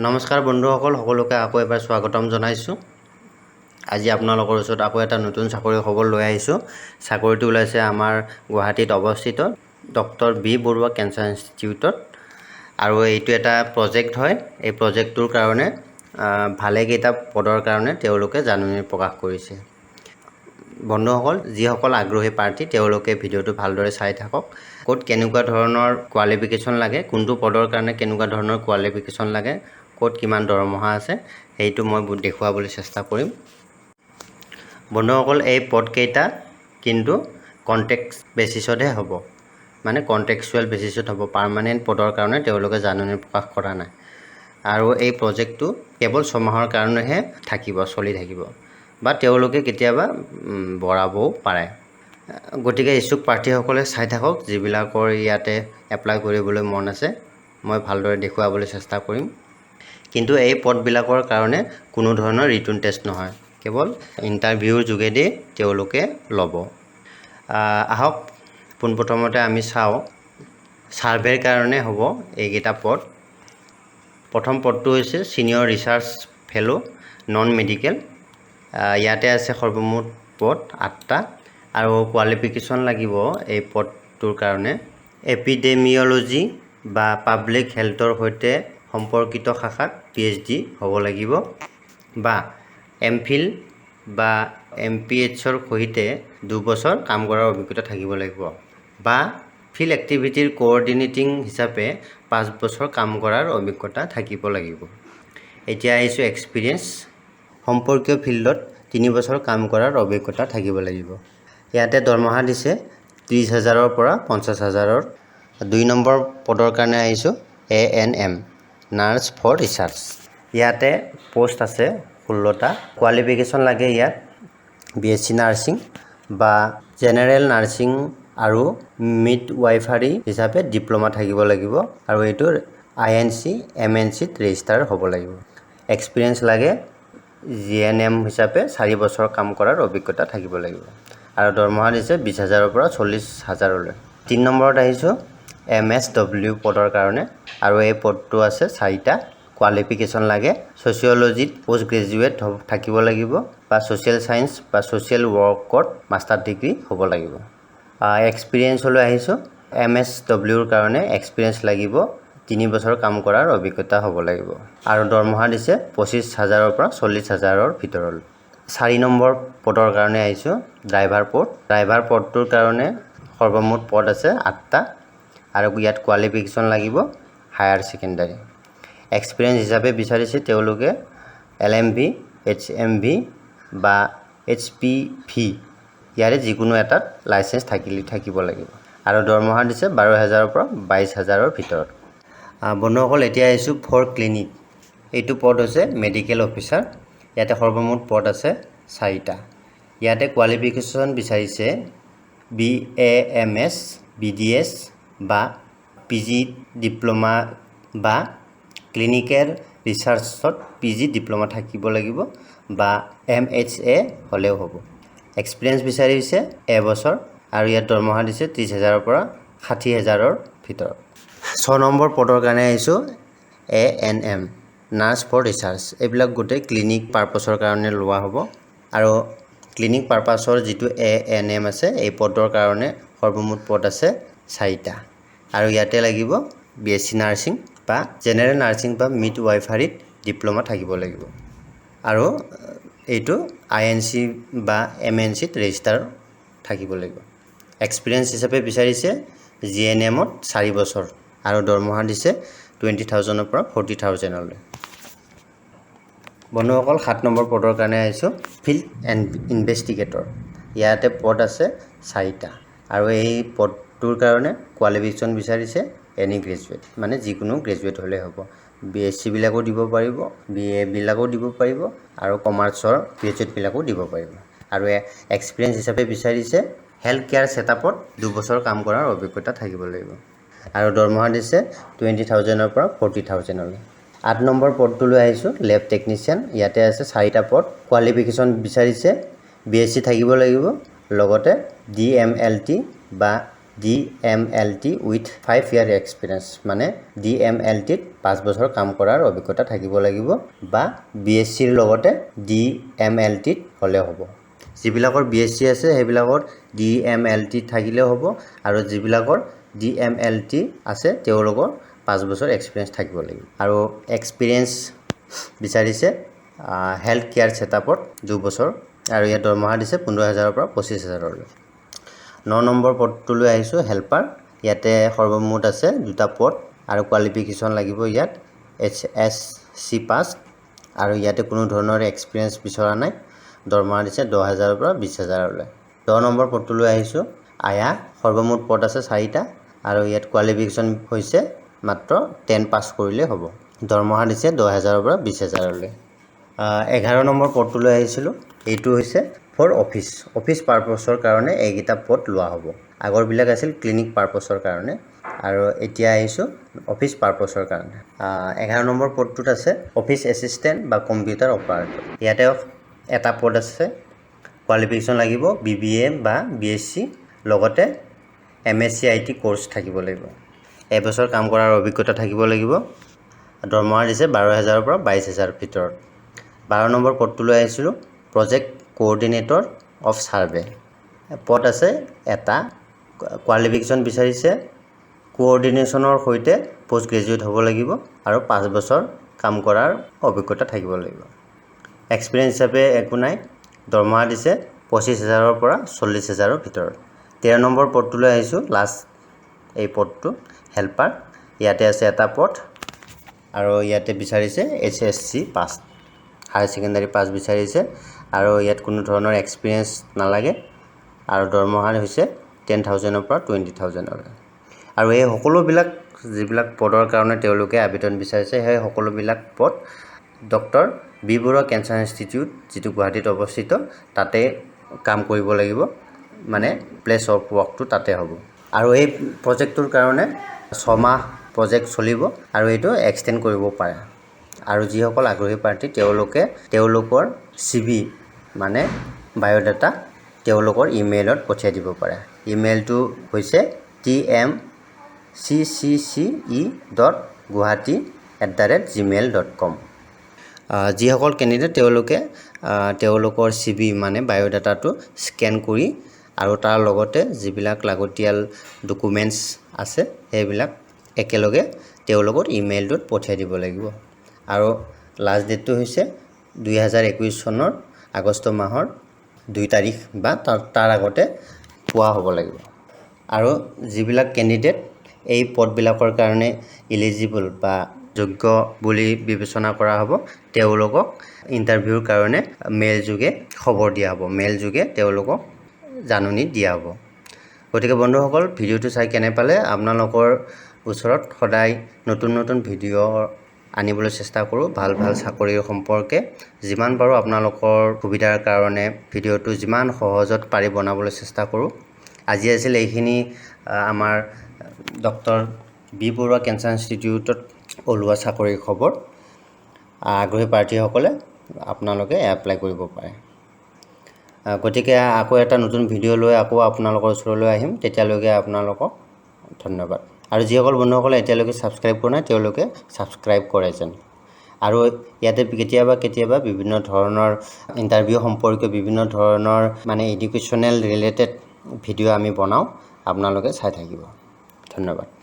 নমস্কাৰ বন্ধুসকল, সকলোকে আকৌ এবাৰ স্বাগতম জনাইছোঁ। আজি আপোনালোকৰ ওচৰত আকৌ এটা নতুন চাকৰি খবৰ লৈ আহিছোঁ। চাকৰিটো ওলাইছে আমাৰ গুৱাহাটীত অৱস্থিত ডক্টৰ বি বৰুৱা কেঞ্চাৰ ইনষ্টিটিউটত, আৰু এইটো এটা প্ৰজেক্ট হয়। এই প্ৰজেক্টটোৰ কাৰণে ভালেকেইটা পদৰ কাৰণে তেওঁলোকে জাননী প্ৰকাশ কৰিছে। বন্ধুসকল, যিসকল আগ্ৰহী প্ৰাৰ্থী তেওঁলোকে ভিডিঅ'টো ভালদৰে চাই থাকক। ক'ত কেনেকুৱা ধৰণৰ কোৱালিফিকেশ্যন লাগে, কোনটো পদৰ কাৰণে কেনেকুৱা ধৰণৰ কোৱালিফিকেশ্যন লাগে, ক'ত কিমান দৰমহা আছে, সেইটো মই দেখুৱাবলৈ চেষ্টা কৰিম। বন্ধুসকল, এই পদকেইটা কিন্তু কণ্ট্ৰেক্ট বেচিছতহে হ'ব, মানে কণ্ট্ৰেকচুৱেল বেচিছত হ'ব। পাৰ্মানেণ্ট পদৰ কাৰণে তেওঁলোকে জাননী প্ৰকাশ কৰা নাই, আৰু এই প্ৰজেক্টটো কেৱল 6 মাহৰ কাৰণেহে চলি থাকিব, বা তেওঁলোকে কেতিয়াবা বঢ়াবও পাৰে। গতিকে ইচ্ছুক প্ৰাৰ্থীসকলে চাই থাকক। যিবিলাকৰ ইয়াতে এপ্লাই কৰিবলৈ মন আছে, মই ভালদৰে দেখুৱাবলৈ চেষ্টা কৰিম। কিন্তু এই পদবিলাকৰ কাৰণে কোনো ধৰণৰ ৰিটেন টেষ্ট নহয়, কেৱল ইণ্টাৰভিউৰ যোগেদি তেওঁলোকে ল'ব। আহক পোনপ্ৰথমতে আমি চাওঁ, ছাৰ্ভেৰ কাৰণে হ'ব এইকেইটা পদ। প্ৰথম পদটো হৈছে ছিনিয়ৰ ৰিচাৰ্চ ফেলো নন মেডিকেল। ইয়াতে আছে সৰ্বমুঠ পদ 8টা, আৰু কোৱালিফিকেশ্যন লাগিব এই পদটোৰ কাৰণে এপিডেমিঅলজি বা পাব্লিক হেল্থৰ সৈতে সম্পৰ্কিত শাখাত PhD হ'ব লাগিব, বা MPhil বা MPHৰ সৈতে 2 বছৰ কাম কৰাৰ অভিজ্ঞতা থাকিব লাগিব, বা ফিল্ড এক্টিভিটিৰ কোঅৰ্ডিনেটিং হিচাপে 5 বছৰ কাম কৰাৰ অভিজ্ঞতা থাকিব লাগিব। এতিয়া আহিছোঁ এক্সপিৰিয়েঞ্চ। সম্পৰ্কীয় ফিল্ডত 3 বছৰ কাম কৰাৰ অভিজ্ঞতা থাকিব লাগিব। ইয়াতে দৰমহা দিছে 30,000ৰ পৰা 50,000ৰ। 2 নম্বৰ পদৰ কাৰণে আহিছোঁ ANM নাৰ্ছ ফৰ ৰিচাৰ্চ। ইয়াতে পোষ্ট আছে 16টা। কোৱালিফিকেশ্যন লাগে ইয়াত BSc নাৰ্ছিং বা জেনেৰেল নাৰ্ছিং আৰু মিডৱাইফাৰী হিচাপে ডিপ্ল'মা থাকিব লাগিব, আৰু এইটো INC MNCত ৰেজিষ্টাৰ হ'ব লাগিব। এক্সপিৰিয়েঞ্চ লাগে GNM হিচাপে 4 বছৰ কাম কৰাৰ অভিজ্ঞতা থাকিব লাগিব, আৰু দৰমহা দিছে 20,000ৰ পৰা 40,000লৈ। 3 নম্বৰত আহিছোঁ MSW পদৰ কাৰণে, আৰু এই পদটো আছে 4টা। কোৱালিফিকেশ্যন লাগে ছ'চিয়লজিত পষ্ট গ্ৰেজুৱেট থাকিব লাগিব, বা ছ'চিয়েল ছায়েন্স বা ছ'চিয়েল ৱৰ্কত মাষ্টাৰ ডিগ্ৰী হ'ব লাগিব। এক্সপিৰিয়েঞ্চলৈ আহিছোঁ। MSWৰ কাৰণে এক্সপিৰিয়েঞ্চ লাগিব 3 বছৰ কাম কৰাৰ অভিজ্ঞতা হ'ব লাগিব, আৰু দৰমহা দিছে 25,000ৰ পৰা 40,000ৰ ভিতৰলৈ। 4 নম্বৰ পদৰ কাৰণে আহিছোঁ ড্ৰাইভাৰ পদ। ড্ৰাইভাৰ পদটোৰ কাৰণে সৰ্বমুঠ পদ আছে 8টা, আৰু ইয়াত কোৱালিফিকেশ্যন লাগিব হায়াৰ ছেকেণ্ডাৰী। এক্সপিৰিয়েঞ্চ হিচাপে বিচাৰিছে তেওঁলোকে LMV HMV বা HPV ইয়াৰে যিকোনো এটাত লাইচেঞ্চ থাকিব লাগিব, আৰু দৰমহা দিছে 12,000ৰ পৰা 22,000ৰ ভিতৰত। বন্ধুসকল, এতিয়া আহিছোঁ ফৰ ক্লিনিক। এইটো পদ হৈছে মেডিকেল অফিচাৰ। ইয়াতে সৰ্বমুঠ পদ আছে 4টা। ইয়াতে কোৱালিফিকেশ্যন বিচাৰিছে BAMS BDS বা PG ডিপ্ল'মা বা ক্লিনিকেল ৰিচাৰ্চত PG ডিপ্ল'মা থাকিব লাগিব, বা MHA হ'লেও হ'ব। এক্সপিৰিয়েঞ্চ বিচাৰিছে এবছৰ, আৰু ইয়াত দৰমহা দিছে 30,000ৰ পৰা 60,000ৰ ভিতৰত। 6 নম্বৰ পদৰ কাৰণে আহিছোঁ ANM নাৰ্ছ ফৰ ৰিচাৰ্চ। এইবিলাক গোটেই ক্লিনিক পাৰপাছৰ কাৰণে লোৱা হ'ব, আৰু ক্লিনিক পাৰপাছৰ যিটো ANM আছে এই পদৰ কাৰণে সৰ্বমুঠ পদ আছে 4টা, আৰু ইয়াতে লাগিব BSc নাৰ্ছিং বা জেনেৰেল নাৰ্ছিং বা মিডৱাইফাৰীত ডিপ্ল'মা থাকিব লাগিব, আৰু এইটো INC বা MNCত ৰেজিষ্টাৰ থাকিব লাগিব। এক্সপিৰিয়েঞ্চ হিচাপে বিচাৰিছে GNMত 4 বছৰ, আৰু দৰমহা দিছে 20,000ৰ পৰা 40,000লৈ। বন্ধুসকল, 7 নম্বৰ পদৰ কাৰণে আহিছোঁ ফিল্ড ইনভেষ্টিগেটৰ। ইয়াতে পদ আছে 4টা, আৰু এই পদটোৰ কাৰণে কোৱালিফিকেশ্যন বিচাৰিছে এনি গ্ৰেজুৱেট, মানে যিকোনো গ্ৰেজুৱেট হ'লেই হ'ব। BSc বিলাকো দিব পাৰিব, BA বিলাকো দিব পাৰিব, আৰু কমাৰ্চৰ গ্ৰেজুৱেটবিলাকো দিব পাৰিব। আৰু এক্সপিৰিয়েঞ্চ হিচাপে বিচাৰিছে হেল্থ কেয়াৰ ছেটআপত 2 বছৰ কাম কৰাৰ অভিজ্ঞতা থাকিব লাগিব, আৰু দৰমহা দিছে 20,000ৰ পৰা 40,000লৈ। 8 নম্বৰ পদটোলৈ আহিছোঁ লেব টেকনিচিয়ান। ইয়াতে আছে 4টা পদ। কোৱালিফিকেশ্যন বিচাৰিছে BSc থাকিব লাগিব, লগতে DMLT বা DMLT উইথ 5 ইয়াৰ এক্সপিৰিয়েঞ্চ মানে DMLTত 5 বছৰ কাম কৰাৰ অভিজ্ঞতা থাকিব লাগিব বা BSCৰ লগতে DMLTত হ'লে হ'ব যিবিলাকৰ BSc আছে সেইবিলাকৰ DMLT থাকিলে হ'ব আৰু যিবিলাকৰ DMLT আছে তেওঁলোকৰ 5 বছৰ এক্সপিৰিয়েঞ্চ থাকিব লাগিব আৰু এক্সপিৰিয়েঞ্চ বিচাৰিছে হেল্থ কেয়াৰ সেটআপত 2 বছৰ আৰু ইয়াৰ দৰমহা দিছে 15,000 পৰা 25,000 লৈ 9 নম্বৰ পদটোলৈ আহিছোঁ হেল্পাৰ ইয়াতে সৰ্বমুঠ আছে 2টা পদ আৰু কোৱালিফিকেশ্যন লাগিব ইয়াত HSC পাছ আৰু ইয়াতে কোনো ধৰণৰ এক্সপিৰিয়েঞ্চ বিচৰা নাই দৰমহা দিছে 10,000 পৰা 20,000 লৈ 10 নম্বৰ পদটোলৈ আহিছোঁ আয়া সৰ্বমুঠ পদ আছে 4টা আৰু ইয়াত কোৱালিফিকেশ্যন হৈছে মাত্ৰ 10 পাছ কৰিলে হ'ব দৰমহা দিছে 10,000 পৰা 20,000 লৈ 11 নম্বৰ পদটোলৈ আহিছিলোঁ এইটো হৈছে ফৰ অফিচ পাৰপছৰ কাৰণে এইকেইটা পদ লোৱা হ'ব আগৰবিলাক আছিল ক্লিনিক পাৰপছৰ কাৰণে আৰু এতিয়া আহিছোঁ অফিচ পাৰপছৰ কাৰণে 11 নম্বৰ পদটোত আছে অফিচ এছিষ্টেণ্ট বা কম্পিউটাৰ অপাৰেটৰ ইয়াতে এটা পদ আছে কোৱালিফিকেশ্যন লাগিব BBA বা BSc লগতে MSc IT কোৰ্চ থাকিব লাগিব এবছৰ কাম কৰাৰ অভিজ্ঞতা থাকিব লাগিব দৰমহা দিছে 12,000 পৰা 22,000 ভিতৰত 12 নম্বৰ পদটোলৈ আহিছিলোঁ প্ৰজেক্ট কোঅৰ্ডিনেটৰ অফ সাৰ্ভে পদ আছে এটা কোৱালিফিকেশ্যন বিচাৰিছে কোঅৰ্ডিনেশ্যনৰ সৈতে পোষ্ট গ্ৰেজুৱেট হ'ব লাগিব আৰু 5 বছৰ কাম কৰাৰ অভিজ্ঞতা থাকিব লাগিব এক্সপিৰিয়েঞ্চ হিচাপে একো নাই দৰমহা দিছে 25,000 পৰা 40,000 ভিতৰত 13 নম্বৰ পদটোলৈ আহিছোঁ লাষ্ট এই পদটো হেল্পাৰ ইয়াতে আছে এটা পদ আৰু ইয়াতে বিচাৰিছে HSC পাছ হায়াৰ সেকেন্ডাৰী পাছ বিচাৰিছে আৰু ইয়াত কোনো ধৰণৰ এক্সপিৰিয়েঞ্চ নালাগে আৰু দৰমহা হৈছে 10,000 পৰা 20,000 আৰু এই সকলোবিলাক যিবিলাক পদৰ কাৰণে তেওঁলোকে আবেদন বিচাৰিছে সেই সকলোবিলাক পদ doctor B Borooah cancer institute যিটো গুৱাহাটীত অৱস্থিত তাতে কাম কৰিব লাগিব মানে প্লেস অফ ওয়াৰ্কটো তাতে হ'ব আৰু এই প্ৰজেক্টটোৰ কাৰণে 6 মাহ প্ৰজেক্ট চলিব আৰু এইটো এক্সটেন্ড কৰিব পাৰে আৰু যিসকল আগ্ৰহী প্ৰাৰ্থী তেওঁলোকৰ CV মানে বায়োডাটা তেওঁলোকৰ ইমেইলত পঠিয়াই দিব পাৰে ইমেইলটো হৈছে tmcce.guwahati@gmail.com যিসকল কেণ্ডিডেট তেওঁলোকৰ CV মানে বায়োডাটাটো স্কেন কৰি আৰু তাৰ লগতে যিবিলাক লাগতিয়াল ডকুমেন্টছ আছে সেইবিলাক একেলগে তেওঁলোকৰ ইমেইলটোত পঠিয়াই দিব লাগিব আৰু লাষ্ট ডেটটো হৈছে 2021 চনৰ আগষ্ট মাহৰ 2 তাৰিখ বা তাৰ আগতে পোৱা হ'ব লাগিব আৰু যিবিলাক কেণ্ডিডেট এই পদবিলাকৰ কাৰণে এলিজিবল বা যোগ্য বুলি বিবেচনা কৰা হ'ব তেওঁলোকক ইন্টাৰভিউৰ কাৰণে মেইল যোগে খবৰ দিয়া হ'ব মেইল যোগে তেওঁলোকক জাননী দিয়া হ'ব গতিকে বন্ধুসকল ভিডিওটো চাই কেনে পালে আপোনালোকৰ ওচৰত সদায় নতুন ভিডিও আনিবলৈ চেষ্টা কৰোঁ ভাল চাকৰিৰ সম্পৰ্কে যিমান পাৰো আপোনালোকৰ সুবিধাৰ কাৰণে ভিডিওটো যিমান সহজত পাৰি বনাবলৈ চেষ্টা কৰোঁ আজি আছিল এইখিনি আমাৰ ডক্টৰ বি বৰুৱা কেঞ্চাৰ ইনষ্টিটিউটত ওলোৱা চাকৰিৰ খবৰ আগ্ৰহী প্ৰাৰ্থীসকলে আপোনালোকে এপ্লাই কৰিব পাৰে গতিকে আকৌ এটা নতুন ভিডিও লৈ আকৌ আপোনালোকৰ ওচৰলৈ আহিম তেতিয়ালৈকে আপোনালোকক ধন্যবাদ আৰু যিসকল বন্ধুসকলে এতিয়ালৈকে সাবস্ক্ৰাইব কৰা নাই তেওঁলোকে সাবস্ক্ৰাইব কৰে যেন আৰু ইয়াতে কেতিয়াবা বিভিন্ন ধৰণৰ ইন্টাৰভিউ সম্পৰ্কীয় বিভিন্ন ধৰণৰ মানে এডুকেশ্যনেল ৰিলেটেড ভিডিও আমি বনাও আপোনালোকে চাই থাকিব ধন্যবাদ